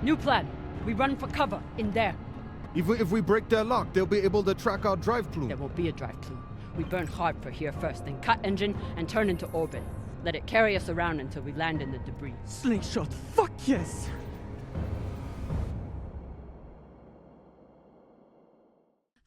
New plan. We run for cover in there. If we break their lock, they'll be able to track our drive clue. There will be a drive clue. We burn hard for here first, then cut engine and turn into orbit. Let it carry us around until we land in the debris. Slingshot, fuck yes!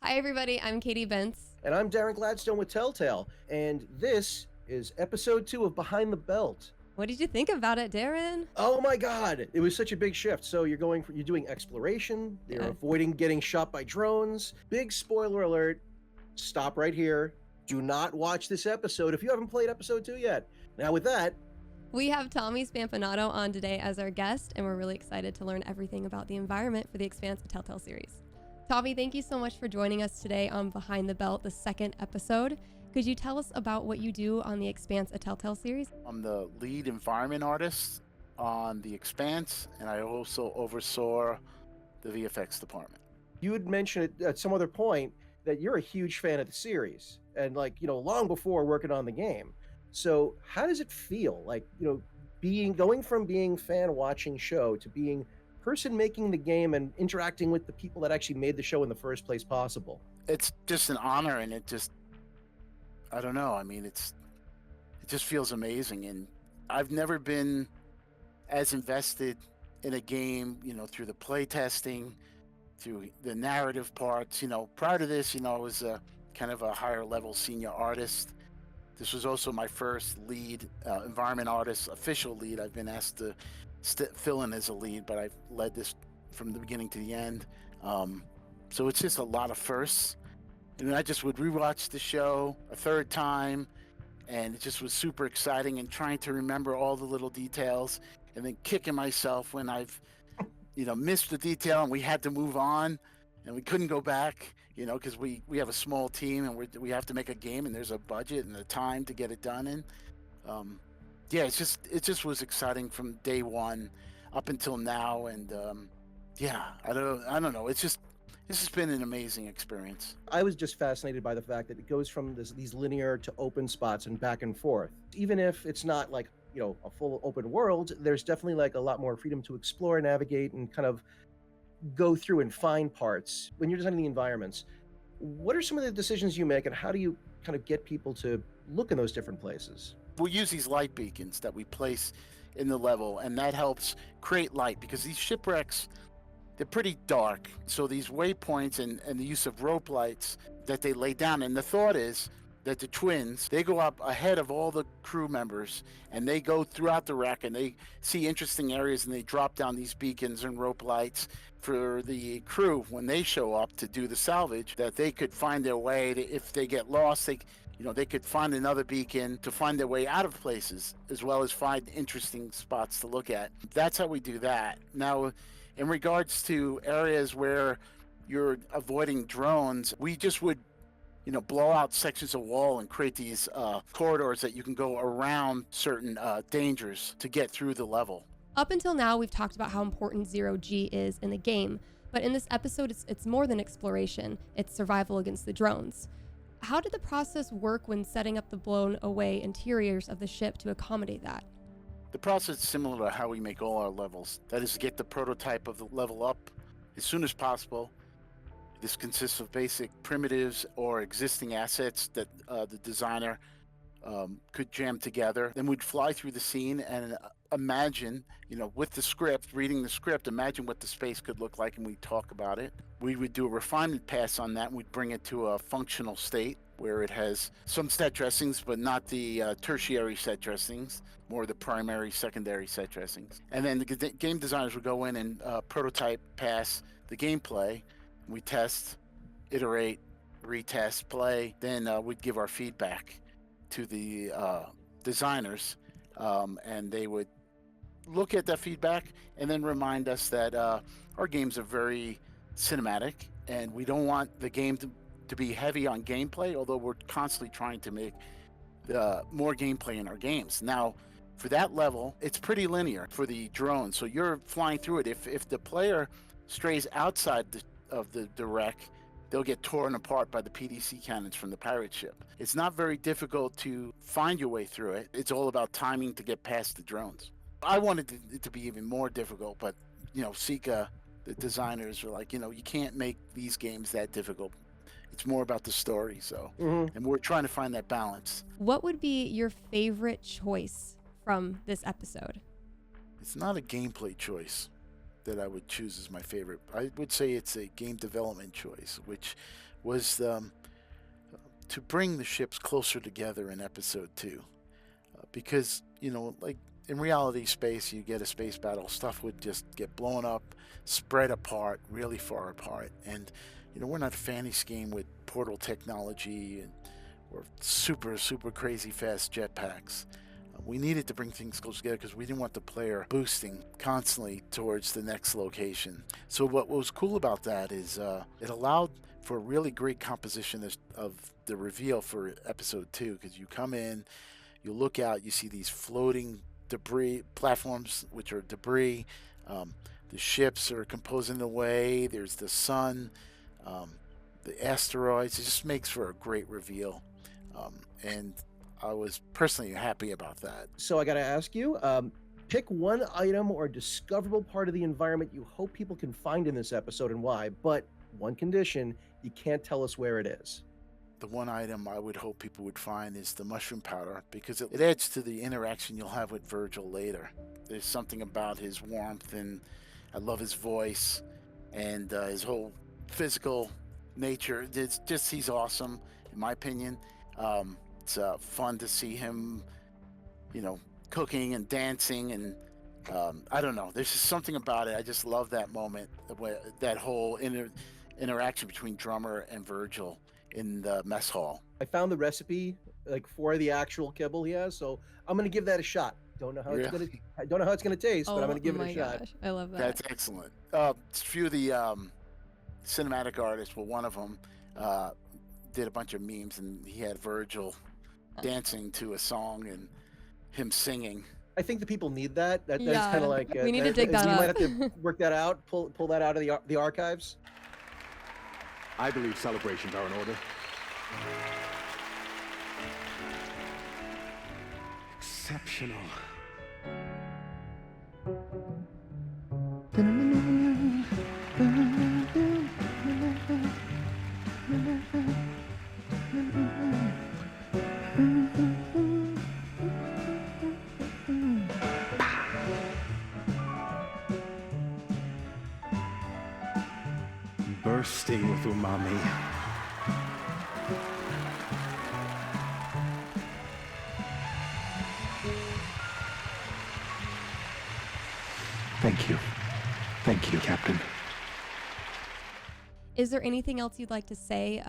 Hi everybody, I'm Katy Bentz. And I'm Darren Gladstone with Telltale, and this is episode 2 of Behind the Belt. What did you think about it, Darren? Oh my God, it was such a big shift. So you're doing exploration, you're avoiding getting shot by drones. Big spoiler alert, stop right here. Do not watch this episode if you haven't played episode 2 yet. Now with that, We have Tommy Spampinato on today as our guest, and we're really excited to learn everything about the environment for the Expanse A Telltale Series. Tommy, thank you so much for joining us today on Behind the Belt, the second episode. Could you tell us about what you do on the Expanse A Telltale Series? I'm the lead environment artist on the Expanse, and I also oversaw the VFX department. you had mentioned at some other point that you're a huge fan of the series, and long before working on the game. So how does it feel, going from being fan watching show to being person making the game and interacting with the people that actually made the show in the first place possible? It's just an honor, and I don't know. I mean, it just feels amazing, and I've never been as invested in a game, through the play testing, through the narrative parts. Prior to this, I was a kind of a higher level senior artist. This was also my first lead environment artist, official lead. I've been asked to fill in as a lead, but I've led this from the beginning to the end. So it's just a lot of firsts. And I just would rewatch the show a third time, and it just was super exciting, and trying to remember all the little details, and then kicking myself when I've, missed the detail and we had to move on, and we couldn't go back, because we have a small team, and we have to make a game, and there's a budget and a time to get it done in. It just was exciting from day one up until now, and I don't know. This has been an amazing experience. I was just fascinated by the fact that it goes from these linear to open spots and back and forth. Even if it's not a full open world, there's definitely a lot more freedom to explore, navigate, and kind of go through and find parts. When you're designing the environments, what are some of the decisions you make, and how do you kind of get people to look in those different places? We'll use these light beacons that we place in the level, and that helps create light, because these shipwrecks, they're pretty dark. So these waypoints and the use of rope lights that they lay down, and the thought is that the twins, they go up ahead of all the crew members, and they go throughout the wreck, and they see interesting areas, and they drop down these beacons and rope lights for the crew when they show up to do the salvage, that they could find their way if they get lost. They could find another beacon to find their way out of places, as well as find interesting spots to look at. That's how we do that. Now, in regards to areas where you're avoiding drones, we just would, blow out sections of wall and create these corridors that you can go around certain dangers to get through the level. Up until now, we've talked about how important Zero G is in the game, but in this episode, it's more than exploration. It's survival against the drones. How did the process work when setting up the blown away interiors of the ship to accommodate that? The process is similar to how we make all our levels. That is to get the prototype of the level up as soon as possible. This consists of basic primitives or existing assets that the designer could jam together. Then we'd fly through the scene and imagine, with the script, reading the script, imagine what the space could look like, and we'd talk about it. We would do a refinement pass on that, and we'd bring it to a functional state where it has some set dressings, but not the tertiary set dressings, more the primary, secondary set dressings. And then the game designers would go in and prototype pass the gameplay. We test, iterate, retest, play. Then we'd give our feedback to the designers, and they would look at that feedback and then remind us that our games are very cinematic, and we don't want the game to be heavy on gameplay, although we're constantly trying to make more gameplay in our games. Now, for that level, it's pretty linear for the drone, so you're flying through it. If the player strays outside of the wreck, they'll get torn apart by the PDC cannons from the pirate ship. It's not very difficult to find your way through it. It's all about timing to get past the drones. I wanted it to be even more difficult, but Sika, the designers, were like, you can't make these games that difficult. It's more about the story. So, and we're trying to find that balance. What would be your favorite choice from this episode? It's not a gameplay choice that I would choose as my favorite. I would say it's a game development choice, which was to bring the ships closer together in episode 2. Because, like in reality space, you get a space battle, stuff would just get blown up, spread apart, really far apart. And, we're not a fantasy game with portal technology or super, super crazy fast jetpacks. We needed to bring things close together because we didn't want the player boosting constantly towards the next location. So what was cool about that is it allowed for a really great composition of the reveal for episode 2, because you come in, you look out, you see these floating debris platforms, which are debris. The ships are composing the way. There's the sun, the asteroids. It just makes for a great reveal. And I was personally happy about that. So I got to ask you, pick one item or discoverable part of the environment you hope people can find in this episode and why, but one condition, you can't tell us where it is. The one item I would hope people would find is the mushroom powder, because it adds to the interaction you'll have with Virgil later. There's something about his warmth, and I love his voice and his whole physical nature. He's awesome, in my opinion. It's fun to see him, cooking and dancing, and I don't know. There's just something about it. I just love that moment, that whole interaction between Drummer and Virgil in the mess hall. I found the recipe for the actual kibble he has, so I'm gonna give that a shot. Don't know how it's gonna taste, but I'm gonna give it a shot. Gosh, I love that. That's excellent. A few of the cinematic artists, one of them did a bunch of memes, and he had Virgil dancing to a song and him singing. I think the people need that. That's kind of like we need to dig that you up. might have to work that out, pull that out of the archives. I believe celebrations are in order. Exceptional. Bursting with umami. Thank you. Thank you, Captain. Is there anything else you'd like to say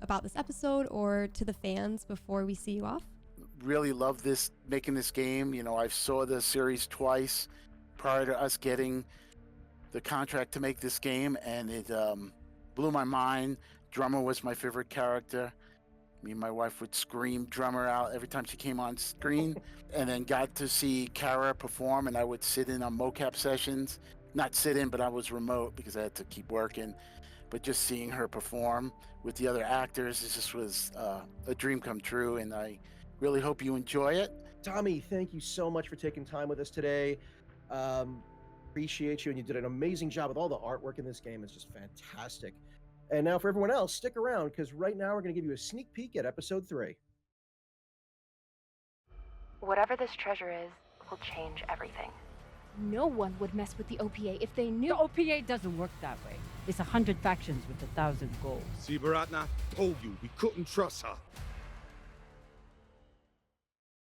about this episode or to the fans before we see you off? Really love making this game. I saw the series twice prior to us getting the contract to make this game, and it blew my mind. Drummer was my favorite character. Me and my wife would scream Drummer out every time she came on screen. And then got to see Kara perform, and I would sit in on mocap sessions. Not sit in, but I was remote because I had to keep working. But just seeing her perform with the other actors, it just was a dream come true, and I really hope you enjoy it. Tommy, thank you so much for taking time with us today. Appreciate you, and you did an amazing job with all the artwork in this game. It's just fantastic. And now for everyone else, stick around, because right now we're going to give you a sneak peek at episode 3. Whatever this treasure is will change everything. No one would mess with the OPA if they knew. The OPA doesn't work that way. It's 100 factions with 1,000 goals. See, Baratna, told you we couldn't trust her.